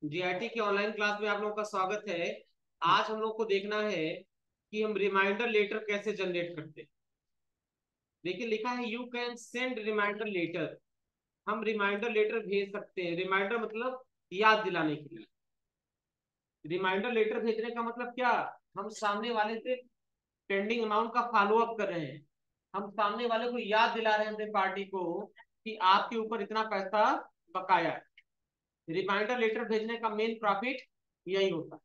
GIT के online class में आप लोगों का स्वागत है। आज हम लोग को देखना है कि हम रिमाइंडर लेटर कैसे जनरेट करते हैं। देखिए लिखा है you can send reminder letter. हम रिमाइंडर लेटर भेज सकते हैं। रिमाइंडर मतलब याद दिलाने के लिए। रिमाइंडर लेटर भेजने का मतलब क्या? हम सामने वाले से पेंडिंग अमाउंट का फॉलो अप कर रहे हैं। हम सामने वाले को याद दिला रहे हैं, अपने पार्टी को, कि आपके ऊपर इतना पैसा बकाया है। रिमाइंडर लेटर भेजने का मेन प्रॉफिट यही होता है।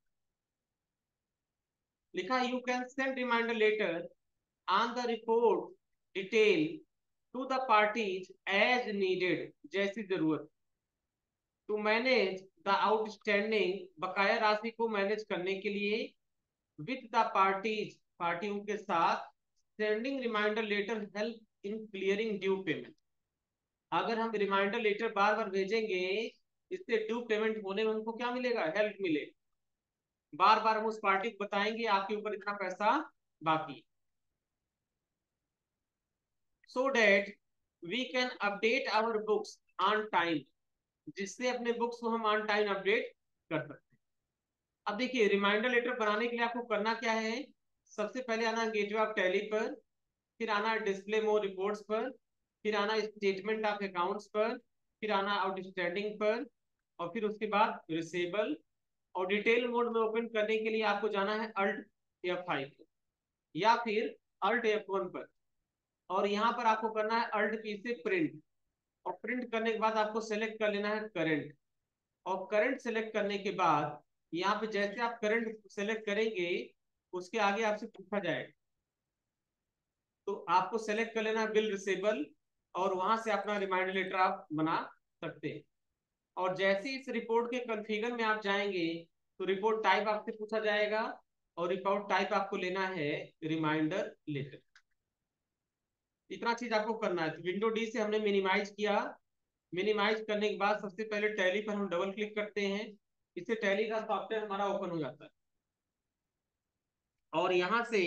लिखा you can send reminder letter on the report detail to the parties as needed, जैसी जरूरत, टू मैनेज द आउटस्टैंडिंग, बकाया राशि को मैनेज करने के लिए, विद द पार्टीज, पार्टियों के साथ, sending reminder letter help in clearing due payment. अगर हम रिमाइंडर लेटर बार बार भेजेंगे, इससे ड्यू पेमेंट होने में हमको क्या मिलेगा? हेल्प मिलेगा। बार बार हम उस पार्टी को बताएंगे आपके ऊपर इतना पैसा बाकी, so that we can update our books on time, जिससे अपने बुक्स को हम ऑन टाइम अपडेट कर सकते हैं। अब देखिए रिमाइंडर लेटर बनाने के लिए आपको करना क्या है। सबसे पहले आना गेटवे ऑफ टैली पर, फिर आना डिस्प्ले मोर रिपोर्ट्स पर, फिर आना स्टेटमेंट ऑफ अकाउंट्स पर, फिर आना आउटस्टैंडिंग पर, और फिर उसके बाद रिसेबल। और डिटेल मोड में ओपन करने के लिए आपको जाना है अल्ट F5 पर, या फिर अल्ट F1 पर, और यहाँ पर आपको करना है अल्ट पी से प्रिंट। और प्रिंट करने के बाद आपको सेलेक्ट कर लेना है करंट। और करंट सेलेक्ट करने के बाद यहाँ पे जैसे आप करंट सेलेक्ट करेंगे, उसके आगे आपसे पूछा जाएगा, तो आपको सेलेक्ट कर लेना है बिल रिसेबल, और वहां से अपना रिमाइंडर लेटर आप बना सकते हैं। और जैसे इस रिपोर्ट के कॉन्फ़िगर में आप जाएंगे, तो रिपोर्ट टाइप आपसे पूछा जाएगा, और रिपोर्ट टाइप आपको लेना है रिमाइंडर लेटर। इतना चीज आपको करना है। तो विंडो डी से हमने मिनिमाइज किया। मिनिमाइज करने के बाद सबसे पहले टैली पर हम डबल क्लिक करते हैं। इससे टैली का सॉफ्टवेयर हमारा ओपन हो जाता है, और यहाँ से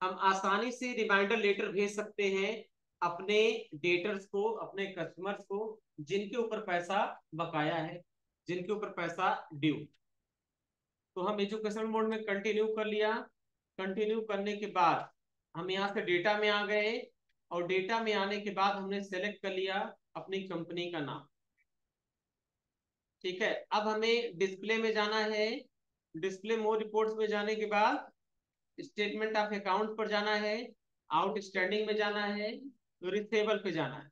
हम आसानी से रिमाइंडर लेटर भेज सकते हैं अपने डेटर्स को, अपने कस्टमर्स को, जिनके ऊपर पैसा बकाया है, जिनके ऊपर पैसा ड्यू। तो हम एजुकेशन मोड में कंटिन्यू कर लिया। कंटिन्यू करने के बाद हम यहाँ से डेटा में आ गए, और डेटा में आने के बाद हमने सेलेक्ट कर लिया अपनी कंपनी का नाम। ठीक है, अब हमें डिस्प्ले में जाना है। डिस्प्ले मोर रिपोर्ट्स में जाने के बाद स्टेटमेंट ऑफ अकाउंट पर जाना है, आउटस्टैंडिंग में जाना है, रिसेबल पे जाना है।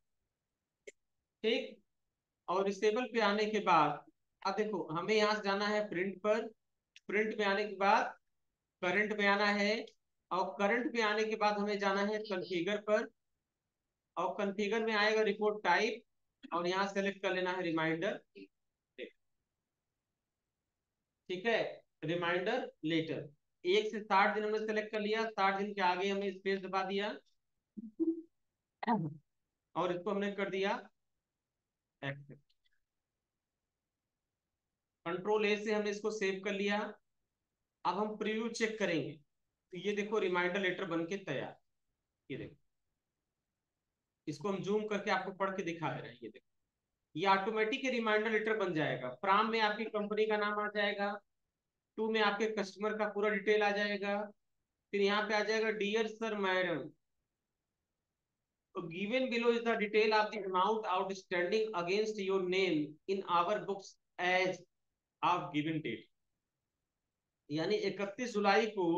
ठीक, और रिसेबल पे आने के बाद अब देखो हमें यहाँ से जाना है प्रिंट पर। प्रिंट में आने के बाद करंट में आना है, और करंट में आने के बाद हमें जाना है कॉन्फ़िगर पर, और कॉन्फ़िगर में आएगा रिपोर्ट टाइप, और यहाँ सेलेक्ट कर लेना है रिमाइंडर। ठीक है, रिमाइंडर लेटर। 1 से 60 दिन हमने सेलेक्ट कर लिया। 60 दिन के आगे हमने स्पेस दबा दिया, और इसको हमने कर दिया एक्सेप्ट। कंट्रोल ए से हमने इसको सेव कर लिया। अब हम प्रीव्यू चेक करेंगे, तो ये देखो रिमाइंडर लेटर बन के तैयार। ये देखो, इसको हम जूम करके आपको पढ़ के दिखा दे रहे हैं। ये देखो, ये ऑटोमेटिक रिमाइंडर लेटर बन जाएगा। फ्रॉम में आपकी कंपनी का नाम आ जाएगा, टू में आपके कस्टमर का पूरा डिटेल आ जाएगा, फिर यहाँ पे आ जाएगा डियर सर मैडम। तो given below is the detail of the amount outstanding against your name in our books as of given date। यानी 31 जुलाई को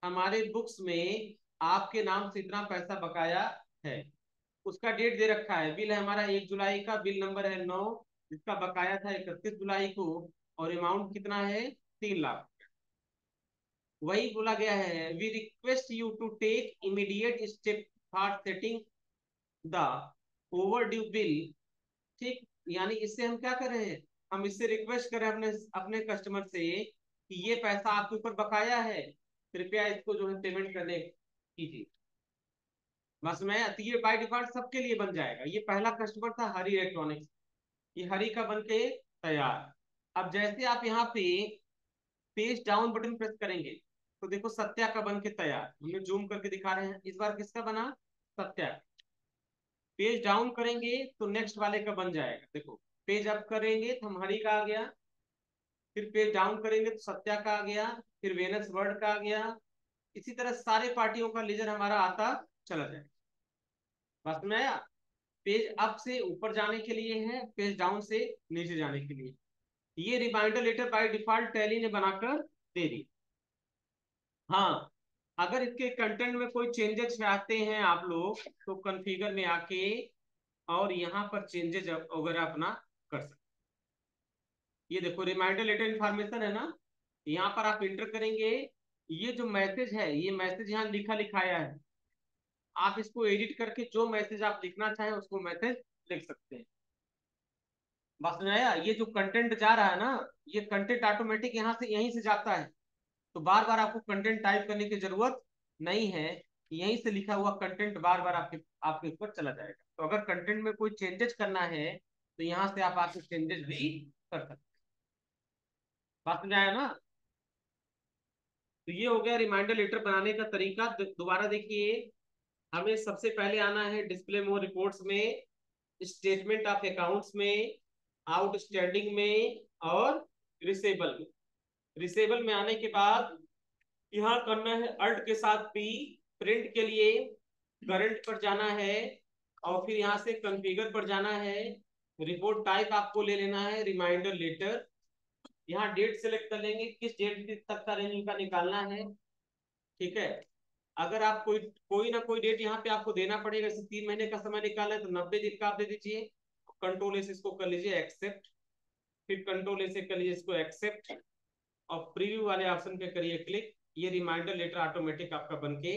हमारे बुक्स में आपके नाम से इतना पैसा बकाया है। उसका डेट दे रखा है, बिल है हमारा 1 जुलाई का, बिल नंबर है 9, जिसका बकाया था 31 जुलाई को, और अमाउंट कितना है? 3 लाख। वही बोला गया है, we request you to take immediate step for setting the overdue bill. ठीक, यानी इससे हम क्या कर रहे हैं? हम इससे रिक्वेस्ट कर रहे हैं अपने अपने कस्टमर से कि ये पैसा आपके ऊपर बकाया है, कृपया इसको जो है पेमेंट करने कीजिए। बस मैं ये बाय डिफॉल्ट सबके लिए बन जाएगा। ये पहला कस्टमर था हरी इलेक्ट्रॉनिक्स, ये हरी का बन के तैयार। अब जैसे आप यहाँ पे पेज डाउन बटन प्रेस करेंगे, तो देखो सत्या का बन के तैयार। हमने जूम करके दिखा रहे हैं, इस बार किसका बना? सत्या। पेज डाउन करेंगे तो नेक्स्ट वाले का बन जाएगा। देखो पेज अप करेंगे तो हम हरी का आ गया, फिर पेज डाउन करेंगे तो सत्या का आ गया, फिर वेनस वर्ल्ड का आ गया। इसी तरह सारे पार्टियों का लेजर हमारा आता चला जाए। बस में आया। पेज अप से ऊपर जाने के लिए है, पेज डाउन से नीचे जाने के लिए। ये reminder letter by default Tally ने बनाकर दे दी। हाँ, अगर इसके कंटेंट में कोई चेंजेस चाहते हैं आप लोग तो कॉन्फ़िगर में आके और यहाँ पर चेंजेस वगैरह अपना कर सकते। ये देखो रिमाइंडर लेटर इन्फॉर्मेशन है ना, यहाँ पर आप इंटर करेंगे। ये जो मैसेज है, ये मैसेज यहाँ लिखा लिखाया है। आप इसको एडिट करके जो मैसेज आप लिखना चाहें उसको मैसेज लिख सकते हैं। बस में आया। ये जो कंटेंट जा रहा है ना, ये कंटेंट ऑटोमेटिक यहाँ से यहीं से जाता है। तो बार बार आपको कंटेंट टाइप करने की जरूरत नहीं है। यहीं से लिखा हुआ कंटेंट बार बार आपके आपके ऊपर चला जाएगा। तो अगर कंटेंट में कोई चेंजेस करना है तो यहाँ से आप आके चेंजेस भी कर सकते हैं। बात समझ आया ना। तो ये हो गया रिमाइंडर लेटर बनाने का तरीका। दोबारा देखिए, हमें सबसे पहले आना है डिस्प्ले मोर रिपोर्ट्स में, स्टेटमेंट ऑफ अकाउंट्स में, आउटस्टैंडिंग में और रिसेबल में। रिसेबल में आने के बाद यहाँ करना है अल्ट के साथ पी। प्रिंट के लिए करंट पर जाना है और फिर यहाँ से कॉन्फ़िगर पर जाना है। रिपोर्ट टाइप आपको ले लेना है रिमाइंडर लेटर। यहाँ डेट सेलेक्ट कर लेंगे, किस डेट तक का रेंज का निकालना है। ठीक है। अगर आप कोई कोई ना कोई डेट यहाँ पे आपको देना पड़ेगा, जैसे 3 महीने का समय निकालना है तो 90 दिन का आप दे दीजिए। कंट्रोल से इसको कर लीजिए एक्सेप्ट, फिर कंट्रोल से कर लीजिए इसको एक्सेप्ट और प्रीव्यू वाले ऑप्शन पे करिए क्लिक। ये रिमाइंडर लेटर ऑटोमेटिक आपका बनके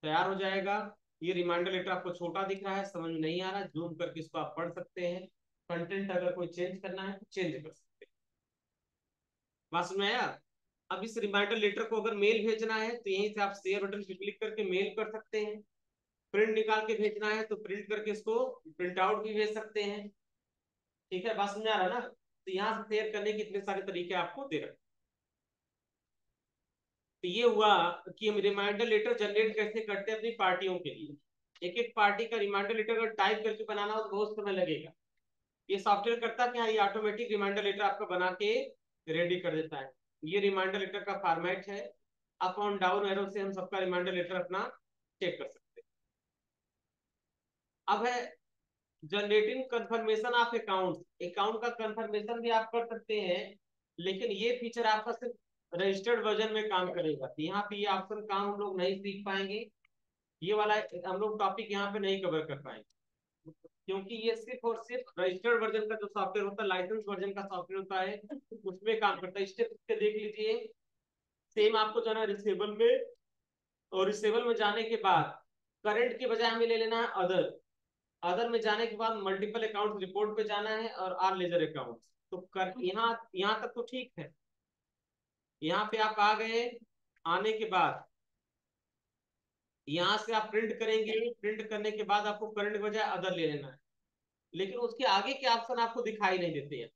तैयार हो जाएगा। ये रिमाइंडर लेटर आपको छोटा दिख रहा है, समझ में नहीं आ रहा, जूम करके इसको आप पढ़ सकते हैं। कंटेंट अगर कोई चेंज करना है तो चेंज कर सकते हैं। बात समझ में आया। अब इस रिमाइंडर लेटर को अगर मेल भेजना है तो यहीं से आप शेयर बटन पे क्लिक करके मेल कर सकते हैं। प्रिंट निकाल के भेजना है तो प्रिंट करके इसको प्रिंट आउट भी भेज सकते हैं। ठीक है, बात समझ आ रहा है ना। तो यहाँ से शेयर करने के इतने सारे तरीके आपको दे रखे। तो ये हुआ कि हम रिमाइंडर लेटर जनरेट कैसे करते हैं अपनी पार्टियों के लिए। एक एक पार्टी का रिमाइंडर लेटर अगर टाइप करके बनाना हो तो बहुत समय लगेगा। ये सॉफ्टवेयर करता क्या है, ये ऑटोमेटिक रिमाइंडर लेटर आपका बना के रेडी कर देता है। ये रिमाइंडर लेटर का फॉर्मेट है। अप और डाउन एरो से हम सबका रिमाइंडर लेटर अपना चेक कर सकते हैं। अब है generating confirmation of account. Account का कंफर्मेशन भी आप कर सकते हैं, लेकिन ये फीचर आपका सिर्फ रजिस्टर्ड वर्जन में काम करेगा। तो यहाँ पे ये ऑप्शन काम हम लोग नहीं सीख पाएंगे। ये वाला हम लोग टॉपिक यहाँ पे नहीं कवर कर पाएंगे, क्योंकि ये सिर्फ और सिर्फ रजिस्टर्ड वर्जन का जो सॉफ्टवेयर होता है, लाइसेंस वर्जन का सॉफ्टवेयर होता है, उसमें काम करता है। स्टेप देख लीजिए। सेम आपको जाना रिसेबल में, और रिसेबल में जाने के बाद करंट के बजाय हमें ले लेना है अदर। अदर में जाने के बाद मल्टीपल अकाउंट रिपोर्ट पे जाना है और आर लेजर अकाउंट। तो कर यहाँ यहाँ तक तो ठीक है। यहाँ पे आप आ गए। आने के बाद यहाँ से आप प्रिंट करेंगे, प्रिंट करने के बाद आपको करंट के बजाय अदर ले लेना है। लेकिन उसके आगे के ऑप्शन आपको दिखाई नहीं देते हैं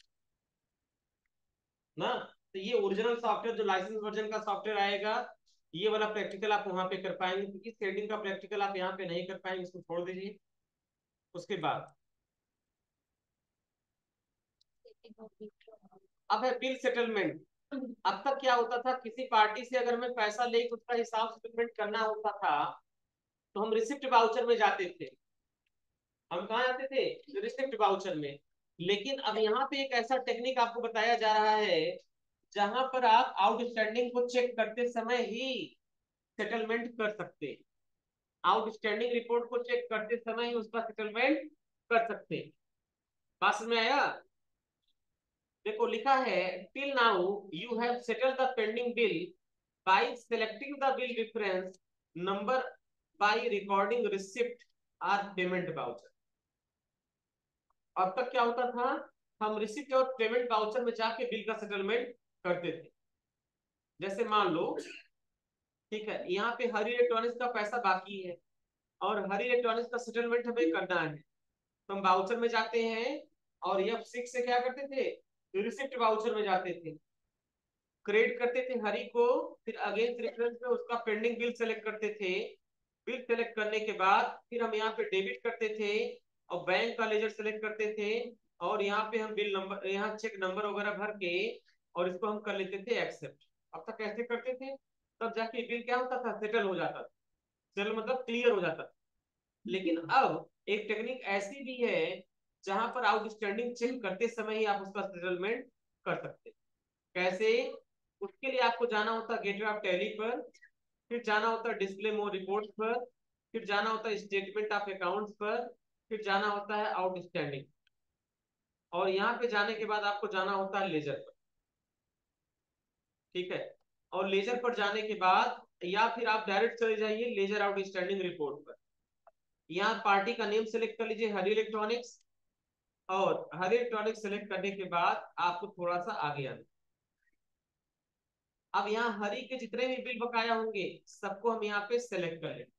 ना। तो ये ओरिजिनल सॉफ्टवेयर जो लाइसेंस वर्जन का सॉफ्टवेयर आएगा, ये वाला प्रैक्टिकल आप वहां पे कर पाएंगे, क्योंकि सेटिंग का प्रैक्टिकल आप यहाँ पे नहीं कर पाएंगे, इसको छोड़ दीजिए। उसके बाद अब है बिल सेटलमेंट। अब तक क्या होता था, किसी पार्टी से अगर हमें पैसा लेके उसका हिसाब सेटलमेंट करना होता था तो हम रिसिप्ट वाउचर में जाते थे। हम कहाँ जाते थे, रिसिप्ट वाउचर में। लेकिन अब यहाँ पे एक ऐसा टेक्निक आपको बताया जा रहा है जहां पर आप आउटस्टैंडिंग को चेक करते समय ही सेटलमेंट कर सकते हैं। आउटस्टैंडिंग रिपोर्ट को चेक करते समय ही उसका सेटलमेंट कर सकते हैं। पास में आया। देखो लिखा है, till now you have settled the pending bill bye selecting the bill reference number by recording receipt और पेमेंट वाउचर। अब तक क्या होता था, हम रिसिप्ट और पेमेंट वाउचर में जाके बिल का सेटलमेंट करते थे। जैसे मान लो, ठीक है, यहाँ पे हरी इलेक्ट्रॉनिक्स का पैसा बाकी है और हरी इलेक्ट्रॉनिक्स का सेटलमेंट हमें करना है। तो हम वाउचर में जाते हैं और F6 से क्या करते थे, रिसिप्ट वाउचर में जाते थे, क्रेडिट करते थे हरी को, फिर अगेंस्ट रेफरेंस में उसका पेंडिंग बिल सेलेक्ट करते थे। बिल सेलेक्ट करने के बाद फिर हम यहाँ पे डेबिट करते थे और बैंक का लेजर सेलेक्ट करते थे। और यहाँ पे हम बिल नंबर, यहाँ चेक नंबर वगैरह भर के और इसको हम कर लेते थे एक्सेप्ट। अब तक कैसे करते थे, तब जाके बिल क्या होता था, सेटल हो जाता था। सेटल मतलब क्लियर हो जाता था। लेकिन अब एक टेक्निक ऐसी भी है जहां पर आउटस्टैंडिंग चेक करते समय ही आप उसका सेटलमेंट कर सकते हैं। कैसे, उसके लिए आपको जाना होता है गेटवे ऑफ टैली पर, फिर जाना होता है डिस्प्ले मोर रिपोर्ट पर, फिर जाना होता है स्टेटमेंट ऑफ अकाउंट्स पर, फिर जाना होता है आउटस्टैंडिंग, और यहाँ पे जाने के बाद आपको जाना होता है लेजर पर। ठीक है, और लेजर पर जाने के बाद या फिर आप डायरेक्ट चले जाइए लेजर आउटस्टैंडिंग रिपोर्ट पर। यहाँ पार्टी का नेम सेलेक्ट कर लीजिए हरी इलेक्ट्रॉनिक्स, और हरी इलेक्ट्रॉनिक्स सेलेक्ट करने के बाद आपको थोड़ा सा आगे आना। अब यहाँ हरी के जितने भी बिल बकाया होंगे सबको हम यहाँ पे सेलेक्ट कर लेंगे।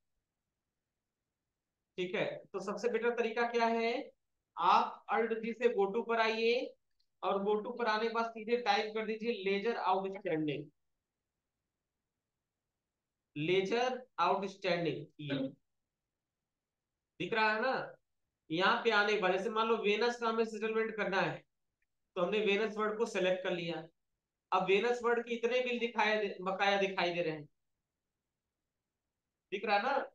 ठीक है, तो सबसे बेटर तरीका क्या है, आप अल्ट जी से गोटू पर आइए, और गोटू पर आने के बाद सीधे टाइप कर दीजिए लेजर आउटस्टैंडिंग। लेजर आउटस्टैंडिंग दिख रहा है ना। यहाँ पे आने के बाद जैसे मान लो वेनस का हमें सेटलमेंट करना है, तो हमने वेनस वर्ड को सेलेक्ट कर लिया। अब वेनस वर्ड के इतने बिल बकाया दिखाई दे रहे हैं, दिख रहा है ना।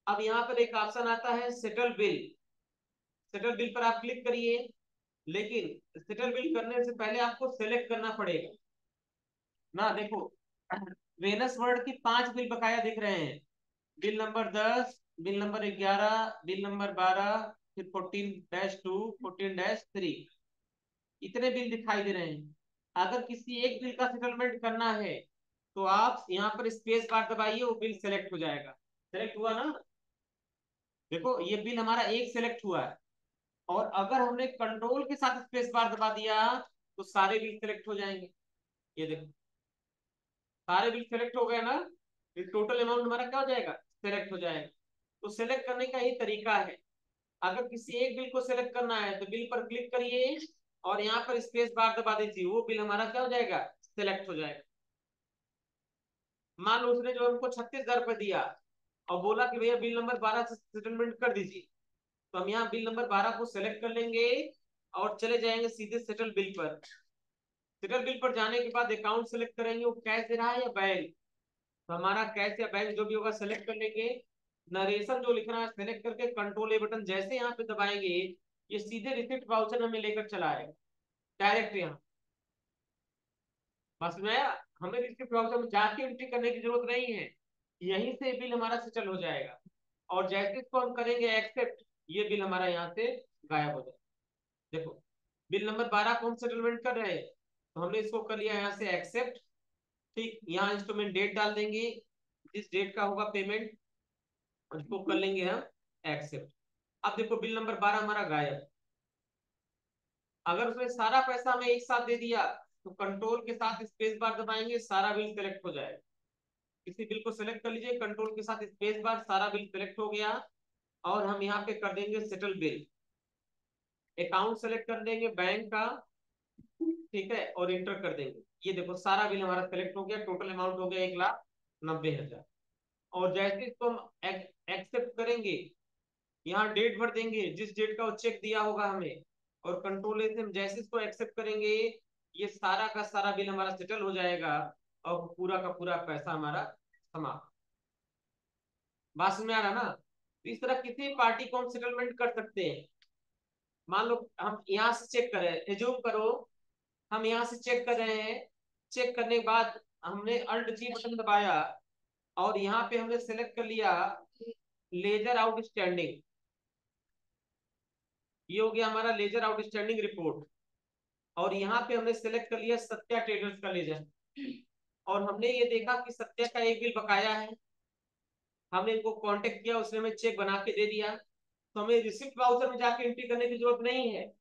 अब यहाँ पर एक ऑप्शन आता है सेटल बिल। सेटल बिल पर आप क्लिक करिए, लेकिन सेटल बिल करने से पहले आपको सेलेक्ट करना पड़ेगा ना। देखो वेनस वर्ड की 5 बिल बकाया दिख रहे हैं, bill number 10, bill number 11, bill number 12, फिर 14-2, 14-3, इतने बिल दिखाई दे रहे हैं। अगर किसी एक बिल का सेटलमेंट करना है तो आप यहाँ पर स्पेस बार दबाइए, वो बिल सेलेक्ट हो जाएगा। सेलेक्ट हुआ ना, देखो ये बिल हमारा एक सेलेक्ट हुआ है। और अगर हमने कंट्रोल के साथ स्पेस बार दबा दिया तो सारे बिल सेलेक्ट हो जाएंगे। ये देखो सारे बिल सेलेक्ट हो गए ना, फिर टोटल अमाउंट हमारा क्या हो जाएगा, सेलेक्ट हो जाएगा। तो सेलेक्ट करने का ये तरीका है। अगर किसी एक बिल को सेलेक्ट करना है तो बिल पर क्लिक करिए और यहाँ पर स्पेस बार दबा दीजिए, वो बिल हमारा क्या हो जाएगा, सेलेक्ट हो जाएगा। मान लो उसने जो हमको 36,000 रुपये दिया और बोला कि भैया बिल नंबर 12 से सेटलमेंट कर दीजिए, तो हम यहाँ बिल नंबर 12 को सेलेक्ट कर लेंगे और चले जाएंगे सीधे सेटल बिल पर। सेटल बिल पर जाने के बाद अकाउंट सेलेक्ट करेंगे, वो कैश दे रहा है या बैंक, तो हमारा कैश या बैंक जो भी होगा सेलेक्ट कर लेंगे। नरेशन जो लिखना है सेलेक्ट करके कंट्रोल ए बटन जैसे यहाँ पे दबाएंगे, ये सीधे रिसिप्ट वाउचर हमें लेकर चला आएगा डायरेक्ट यहाँ। बस में हमें रिसिप्ट वाउचर में जाके एंट्री करने की जरूरत नहीं है, यहीं से बिल हमारा सेटल हो जाएगा। और जैसे इसको हम करेंगे एक्सेप्ट, ये बिल हमारा यहाँ से गायब हो जाएगा। देखो बिल नंबर 12 को हम सेटलमेंट कर रहे हैं, तो हमने इसको कर लिया यहाँ से एक्सेप्ट। ठीक, यहाँ इंस्ट्रूमेंट डेट डाल देंगे, जिस डेट का होगा पेमेंट उसको कर लेंगे हम एक्सेप्ट। अब देखो बिल नंबर 12 हमारा गायब। अगर उसने सारा पैसा हमें एक साथ दे दिया तो कंट्रोल के साथ स्पेस बार दबाएंगे, सारा बिल सेलेक्ट हो जाएगा। किसी बिल को सेलेक्ट कर लीजिए, कंट्रोल के साथ स्पेस बार, सारा बिल सेलेक्ट हो गया। और हम यहाँ पे कर देंगे सेटल बिल, अकाउंट सेलेक्ट कर देंगे बैंक का। ठीक है, और इंटर कर देंगे। ये देखो सारा बिल हमारा सेलेक्ट हो गया, टोटल अमाउंट हो गया 1,90,000। और जैसे इसको हम एक्सेप्ट करेंगे, यहाँ डेट भर देंगे जिस डेट का वो चेक दिया होगा हमें, और कंट्रोल से हम जैसे इसको एक्सेप्ट करेंगे, ये सारा का सारा बिल हमारा सेटल हो जाएगा और पूरा का पूरा पैसा हमारा समाप्त। बात समझ में आ रहा ना। तो इस तरह किसी पार्टी को हम सेटलमेंट कर सकते हैं। मान लो हम यहाँ से चेक कर रहे हैं, एज्यूम करो हम यहाँ से चेक कर रहे हैं, चेक करने के बाद हमने अल्ट जी बटन दबाया और यहाँ पे हमने सेलेक्ट कर लिया लेजर आउटस्टैंडिंग। ये हो गया हमारा लेजर आउटस्टैंडिंग रिपोर्ट। और यहाँ पे हमने सेलेक्ट कर लिया सत्या ट्रेडर्स का लेजर, और हमने ये देखा कि सत्या का एक बिल बकाया है। हमने इनको कांटेक्ट किया, उसने हमें चेक बना के दे दिया। तो हमें रिसिप्ट वाउचर में जाके एंट्री करने की जरूरत नहीं है।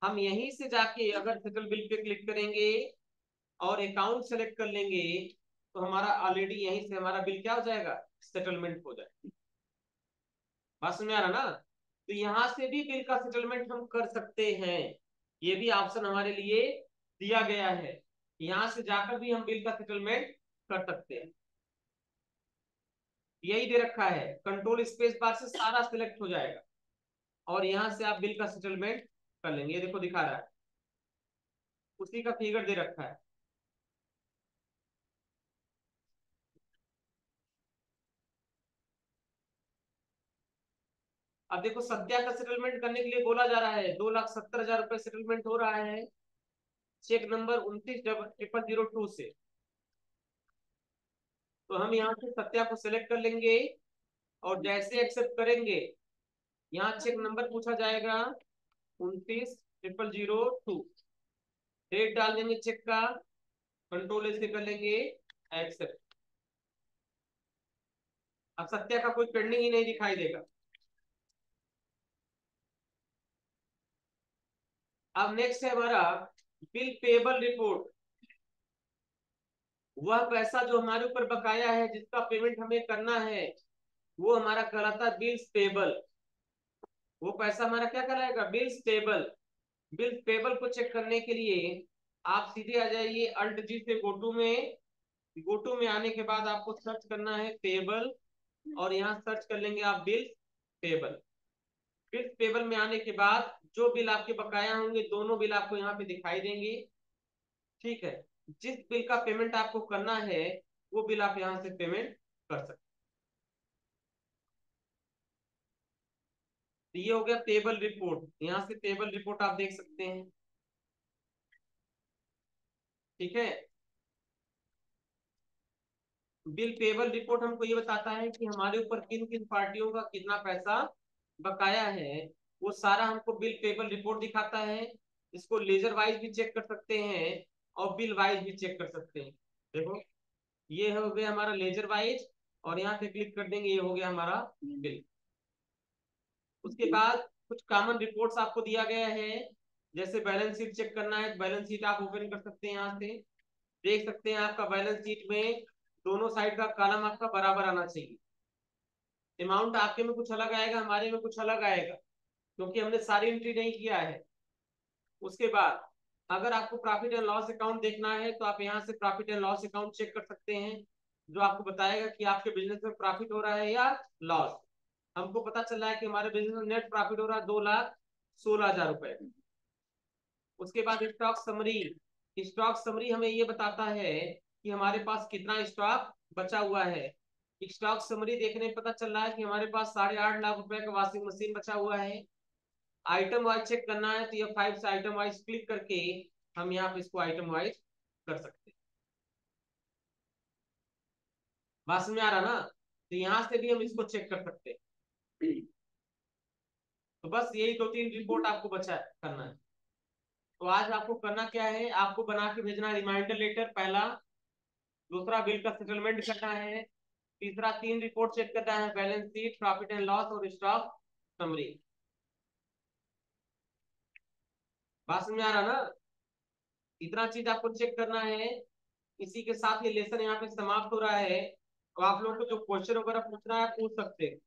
हम यहीं से जाके अगर सेटल बिल पे क्लिक करेंगे और अकाउंट सेलेक्ट कर लेंगे, तो हमारा ऑलरेडी यहीं से हमारा बिल क्या हो जाएगा, सेटलमेंट हो जाएगा। बात समझ में आ रहा ना। तो यहाँ से भी बिल का सेटलमेंट हम कर सकते हैं, ये भी ऑप्शन हमारे लिए दिया गया है। यहाँ से जाकर भी हम बिल का सेटलमेंट कर सकते हैं। यही दे रखा है, कंट्रोल स्पेस बार से सारा सिलेक्ट हो जाएगा और यहाँ से आप बिल का सेटलमेंट कर लेंगे। ये देखो दिखा रहा है, उसी का फिगर दे रखा है। अब देखो सत्या का सेटलमेंट करने के लिए बोला जा रहा है, 2,70,000 रुपये सेटलमेंट हो रहा है चेक नंबर 29,0002 से। तो हम यहाँ से सत्या को सिलेक्ट कर लेंगे और जैसे एक्सेप्ट करेंगे यहाँ चेक नंबर पूछा जाएगा 29,0002, डेट डाल देंगे चेक का, कंट्रोल ऐसे कर लेंगे एक्सेप्ट। अब सत्या का कोई पेंडिंग ही नहीं दिखाई देगा। अब नेक्स्ट है हमारा बिल पेबल रिपोर्ट। वह पैसा जो हमारे ऊपर बकाया है जिसका पेमेंट हमें करना है वो हमारा कहलाता है बिल्स पेबल। वो पैसा हमारा क्या कहलाएगा, बिल्स पेबल। बिल्स पेबल को चेक करने के लिए आप सीधे आ जाइए अल्ट जी से गोटू में। गोटू में आने के बाद आपको सर्च करना है पेबल और यहाँ सर्च कर लेंगे आप बिल्स पेबल। बिल्स पेबल में आने के बाद जो बिल आपके बकाया होंगे दोनों बिल आपको यहाँ पे दिखाई देंगे। ठीक है, जिस बिल का पेमेंट आपको करना है वो बिल आप यहाँ से पेमेंट कर सकते हैं। तो ये हो गया पेबल रिपोर्ट, यहाँ से पेबल रिपोर्ट आप देख सकते हैं। ठीक है, बिल पेबल रिपोर्ट हमको ये बताता है कि हमारे ऊपर किन किन पार्टियों का कितना पैसा बकाया है, वो सारा हमको बिल पेबल रिपोर्ट दिखाता है। इसको लेजर वाइज भी चेक कर सकते हैं और बिल वाइज भी चेक कर सकते हैं। देखो ये हो गया हमारा लेजर वाइज और यहाँ पे क्लिक कर देंगे, ये हो गया हमारा बिल। उसके बाद कुछ कॉमन रिपोर्ट्स आपको दिया गया है, जैसे बैलेंस शीट चेक करना है, बैलेंस शीट आप ओपन कर सकते हैं। यहाँ से देख सकते हैं आपका बैलेंस शीट में दोनों साइड का कॉलम आपका बराबर आना चाहिए। अमाउंट आपके में कुछ अलग आएगा, हमारे में कुछ अलग आएगा क्योंकि हमने सारी एंट्री नहीं किया है। उसके बाद अगर आपको प्रॉफिट एंड लॉस अकाउंट देखना है तो आप यहाँ से profit and loss account check कर सकते हैं, जो आपको बताएगा कि आपके बिजनेस में प्रॉफिट हो रहा है या लॉस। हमको पता चल रहा है कि हमारे बिजनेस में नेट प्रॉफिट हो रहा है 2,16,000 रुपए। उसके बाद स्टॉक समरी। स्टॉक समरी हमें ये बताता है कि हमारे पास कितना स्टॉक बचा हुआ है। स्टॉक समरी देखने में पता चल रहा है कि हमारे पास 8.5 लाख रुपए का वॉशिंग मशीन बचा हुआ है। आइटम वाइज चेक करना है तो ये 5 से आइटम वाइज क्लिक करके हम यहाँ पे इसको आइटम वाइज कर सकते हैं। बात समझ में आ रहा ना, तो यहाँ से भी हम इसको चेक कर सकते हैं। तो बस यही 2-3 रिपोर्ट आपको बचा करना है। तो आज आपको करना क्या है, आपको बना के भेजना रिमाइंडर लेटर पहला, दूसरा बिल का सेटलमेंट करना है, तीसरा 3 रिपोर्ट चेक करना है, balance sheet, profit and loss और स्टॉक समरी। बात समझ में आ रहा ना, इतना चीज आपको चेक करना है। इसी के साथ ये लेसन यहाँ पे समाप्त हो रहा है। तो आप लोगों को जो क्वेश्चन वगैरह पूछना है पूछ सकते हैं।